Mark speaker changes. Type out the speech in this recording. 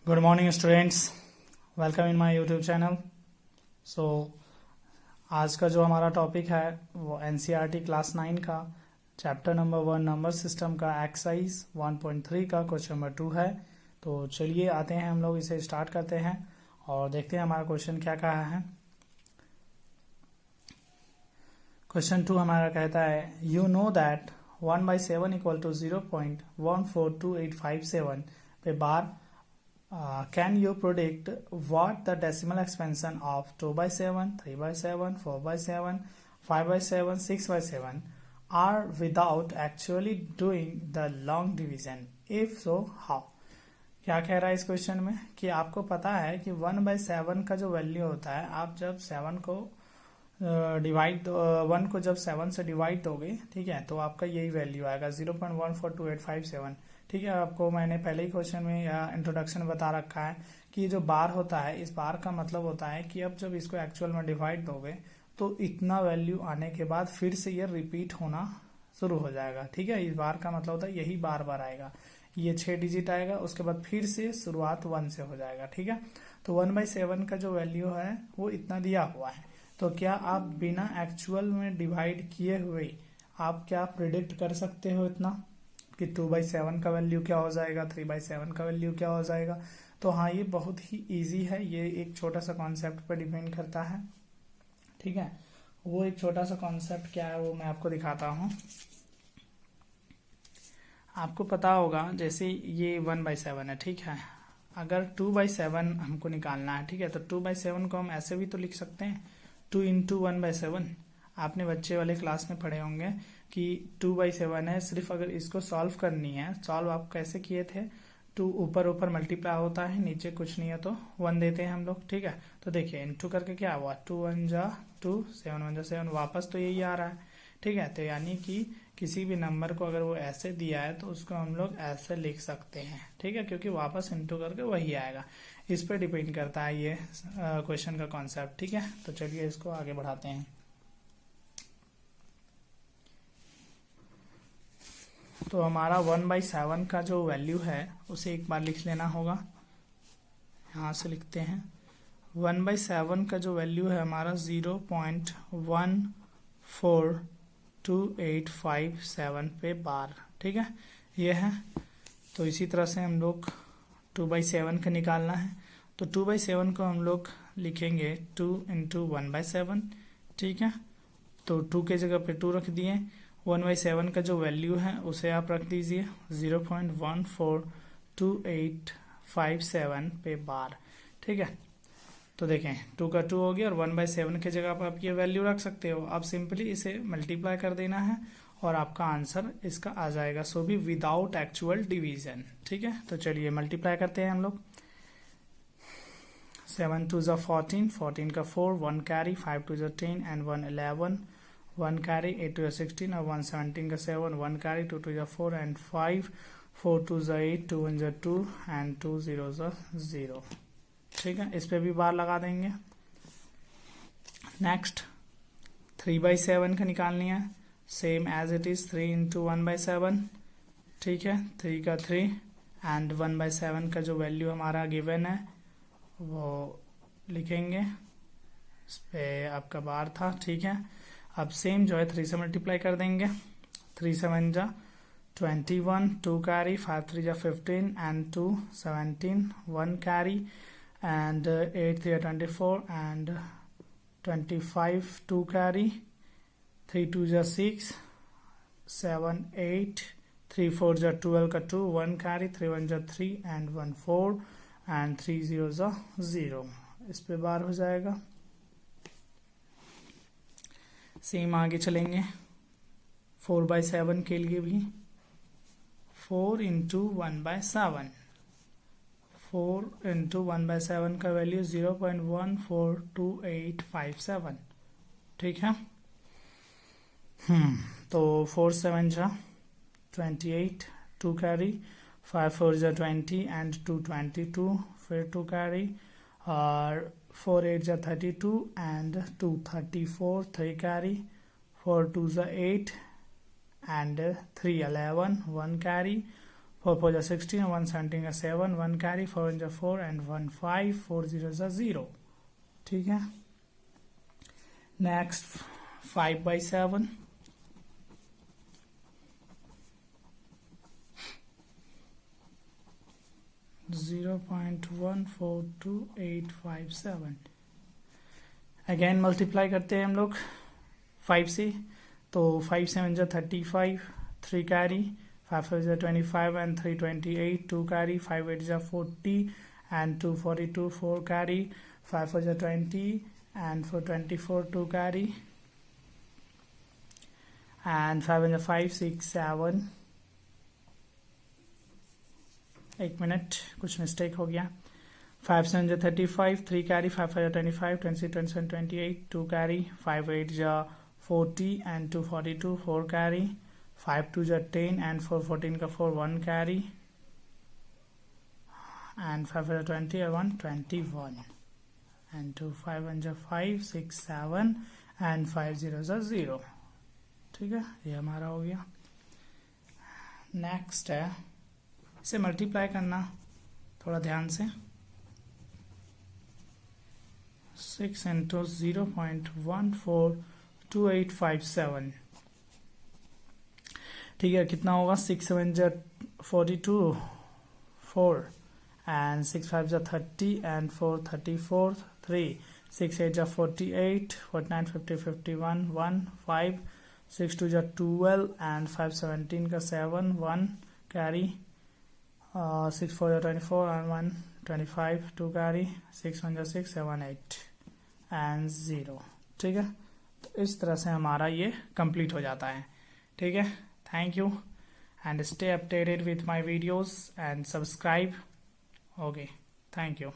Speaker 1: Good morning students, welcome in my YouTube channel. So आज का जो हमारा टॉपिक है वो एनसीईआरटी क्लास 9 का चैप्टर नंबर 1 नंबर सिस्टम का एक्सरसाइज 1.3 का क्वेश्चन नंबर 2 है। तो चलिए आते हैं, हम लोग इसे स्टार्ट करते हैं और देखते हैं हमारा क्वेश्चन क्या कहा है। क्वेश्चन 2 हमारा कहता है you know that 1/7 equal to 0.142857 पे बार can you predict what the decimal expansion of 2/7, 3/7, 4/7, 5/7, 6/7 are without actually doing the long division? If so, how? क्या कह रहा है इस क्वेश्चन में कि आपको पता है कि 1/7 का जो वैल्यू होता है, आप जब 7 को डिवाइड 1 को जब 7 से डिवाइड दोगे, ठीक है, तो आपका यही वैल्यू आएगा 0.142857। ठीक है, आपको मैंने पहले ही क्वेश्चन में या इंट्रोडक्शन बता रखा है कि ये जो बार होता है, इस बार का मतलब होता है कि अब जब इसको एक्चुअल में डिवाइड दोगे तो इतना वैल्यू आने के बाद फिर से ये रिपीट होना शुरू हो जाएगा। ठीक है, इस बार का मतलब होता है यही बार बार आएगा, ये 6 डिजिट आएगा, उसके बाद फिर से शुरुआत 1 से हो जाएगा। ठीक है, तो 1/7 का जो वैल्यू है वो इतना दिया हुआ है। तो क्या आप बिना एक्चुअल में डिवाइड किए हुए आप क्या प्रिडिक्ट कर सकते हो इतना कि 2/7 का वैल्यू क्या हो जाएगा, 3/7 का वैल्यू क्या हो जाएगा? तो हाँ, ये बहुत ही इजी है, ये एक छोटा सा कॉन्सेप्ट पर डिपेंड करता है। ठीक है, वो एक छोटा सा कॉन्सेप्ट क्या है वो मैं आपको दिखाता हूँ। आपको पता होगा जैसे ये 1/7 है, ठीक है, अगर 2/7 हमको निकालना है, ठीक है, तो 2/7 को हम ऐसे भी तो लिख सकते हैं 2 इंटू 1/7। आपने बच्चे वाले क्लास में पढ़े होंगे कि 2/7 है, सिर्फ अगर इसको सॉल्व करनी है, सॉल्व आप कैसे किए थे, 2 ऊपर ऊपर मल्टीप्लाई होता है, नीचे कुछ नहीं है तो 1 देते हैं हम लोग। ठीक है, तो देखिए इनटू करके क्या हुआ, 2 1 जा 2, 7 1 जा 7, वापस तो यही आ रहा है। ठीक है, तो यानी कि किसी भी नंबर को अगर वो ऐसे दिया है तो उसको हम लोग ऐसे लिख सकते हैं। ठीक है, क्योंकि वापस इनटू करके वही आएगा। इस पर डिपेंड करता है ये क्वेश्चन का कॉन्सेप्ट। ठीक है, तो चलिए इसको आगे बढ़ाते हैं। तो हमारा 1/7 का जो वैल्यू है उसे एक बार लिख लेना होगा, यहाँ से लिखते हैं। 1/7 का जो वैल्यू है हमारा 0.142857 पे बार। ठीक है, ये है। तो इसी तरह से हम लोग 2/7 का निकालना है, तो 2/7 को हम लोग लिखेंगे 2 इंटू 1/7। ठीक है, तो 2 के जगह पे 2 रख दिए। 1/7 का जो वैल्यू है उसे आप रख दीजिए 0.142857 पे बार। ठीक है, तो देखें 2 का 2 हो गया और 1/7 के जगह पर आप ये वैल्यू रख सकते हो। आप सिंपली इसे मल्टीप्लाई कर देना है और आपका आंसर इसका आ जाएगा, सो भी विदाउट एक्चुअल डिवीजन। ठीक है, तो चलिए मल्टीप्लाई करते हैं हम लोग। 7 2 14, 14 का 4, 1 कैरी, 5 2 10 एंड 1 11, 1 कैरी, 8 2 16 और 1 17 का 7, 1 कैरी, 2 2 4 एंड 5, 4 2 8, 2 1 2 एंड 2 0 0। ठीक है, इस पे भी बार लगा देंगे। नेक्स्ट 3/7 का निकालनी है, same as it is 3 into 1/7। ठीक है, 3 का 3 एंड 1/7 का जो वैल्यू हमारा गिवन है वो लिखेंगे, इस पे आपका बार था। ठीक है, अब सेम जो है 3 से मल्टीप्लाई कर देंगे। 3 7 जा 21, 2 कैरी, 5 3 जा 15 and 2 17, 1 carry and 8 3 24 and 25, 2 carry, 3 2 जा 6, 7 8, 3 4 जा 12 का 2, 1 कैरी, 3 1 जा 3 एंड 1 4 एंड 3 0 जा 0। इस पे बार हो जाएगा। सेम आगे चलेंगे 4/7 के लिए भी, 4 इंटू 1/7, 4 इंटू 1/7 का वैल्यू 0.142857। ठीक है, तो 4 7 जा 28, 2 कैरी, 5 4 जा 20 एंड 2 22, फिर 2 कैरी और 4 8 जा 32 एंड 2 34, 3 कैरी, 4 2 जा 8 एंड 3 11, 1 कैरी, 4 4 जा 16, 1 17 का 7, 1 कैरी, 4 जा 4 एंड 1 5, 4 0 जा 0. ठीक है. नेक्स्ट 5/7. 0.142857. अगेन मल्टीप्लाई करते हैं हम लोग 5 से. तो 5 7 जा 35, 3 कैरी, 5 5 जा 25 and 3 28, 2 carry, 5 8 जा 40 and 2 42, 4 carry, 5 4 जा 20 and 4 24, 2 carry and 5 1 जा 5 6 7. एक मिनट, कुछ मिस्टेक हो गया. 5 7 जा 35, 3 कैरी, 5 5 जा 25, 26 27 28, 2 कैरी, 5 8 जा 40 and 2 42, 4 कैरी, 5 2 जा 10 and 4 14 का 4, 1 कैरी and 5 जा 20 और 1 21 and 2 5 1 जा 5 6 7 and 5 0 जा 0. ठीक है, ये हमारा हो गया. नेक्स्ट है, इसे मल्टीप्लाई करना थोड़ा ध्यान से. 6 into 0.142857. ठीक है, कितना होगा? 6 7 जा 42, 4 and 6 5 जा 30 and 4 34, 3 6 8 जा 48, 49 50 51, 1 5 6 2 जा 12 and 5 17 का 7, 1 कैरी, 6 4 जा 24 and 1 25, 2 कैरी, 6 1 जा 6 7 8 and 0. ठीक है, तो इस तरह से हमारा ये कंप्लीट हो जाता है. ठीक है, thank you and stay updated with my videos and subscribe. Okay, thank you.